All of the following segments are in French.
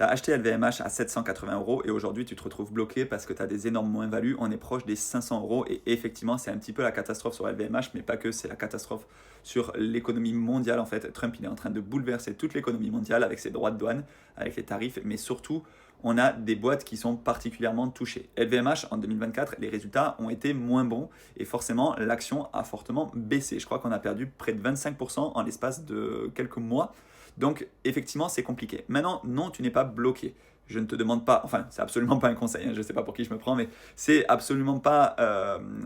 Tu as acheté LVMH à 780 euros et aujourd'hui tu te retrouves bloqué parce que tu as des énormes moins-values. On est proche des 500 euros et effectivement, c'est un petit peu la catastrophe sur LVMH, mais pas que, c'est la catastrophe sur l'économie mondiale. En fait, Trump, il est en train de bouleverser toute l'économie mondiale avec ses droits de douane, avec les tarifs, mais surtout, on a des boîtes qui sont particulièrement touchées. LVMH, en 2024, les résultats ont été moins bons et forcément, l'action a fortement baissé. Je crois qu'on a perdu près de 25% en l'espace de quelques mois. Donc, effectivement, c'est compliqué. Maintenant, non, tu n'es pas bloqué. Je ne te demande pas, enfin, c'est absolument pas un conseil, hein, je ne sais pas pour qui je me prends, mais c'est absolument pas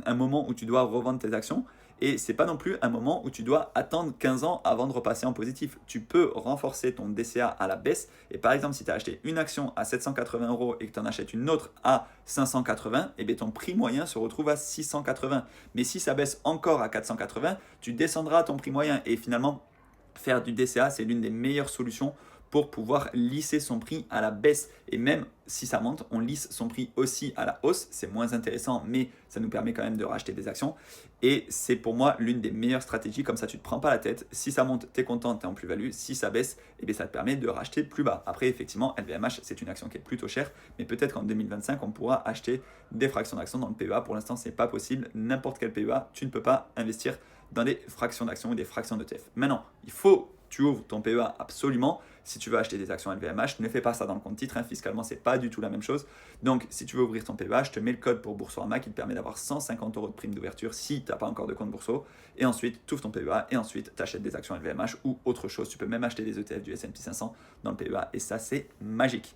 un moment où tu dois revendre tes actions. Et c'est pas non plus un moment où tu dois attendre 15 ans avant de repasser en positif. Tu peux renforcer ton DCA à la baisse. Et par exemple, si tu as acheté une action à 780 euros et que tu en achètes une autre à 580, et bien ton prix moyen se retrouve à 680. Mais si ça baisse encore à 480, tu descendras à ton prix moyen. Et finalement, faire du DCA, c'est l'une des meilleures solutions pour pouvoir lisser son prix à la baisse. Et même si ça monte, on lisse son prix aussi à la hausse. C'est moins intéressant, mais ça nous permet quand même de racheter des actions. Et c'est pour moi l'une des meilleures stratégies. Comme ça, tu ne te prends pas la tête. Si ça monte, tu es content, tu es en plus-value. Si ça baisse, eh bien, ça te permet de racheter plus bas. Après, effectivement, LVMH, c'est une action qui est plutôt chère. Mais peut-être qu'en 2025, on pourra acheter des fractions d'actions dans le PEA. Pour l'instant, ce n'est pas possible. N'importe quel PEA, tu ne peux pas investir dans des fractions d'actions ou des fractions d'ETF. Maintenant, il faut tu ouvres ton PEA absolument. Si tu veux acheter des actions LVMH, ne fais pas ça dans le compte titre. Hein. Fiscalement, c'est pas du tout la même chose. Donc, si tu veux ouvrir ton PEA, je te mets le code pour Boursorama qui te permet d'avoir 150 euros de prime d'ouverture si tu n'as pas encore de compte Bourso. Et ensuite, tu ouvres ton PEA et ensuite, tu achètes des actions LVMH ou autre chose. Tu peux même acheter des ETF du S&P 500 dans le PEA et ça, c'est magique.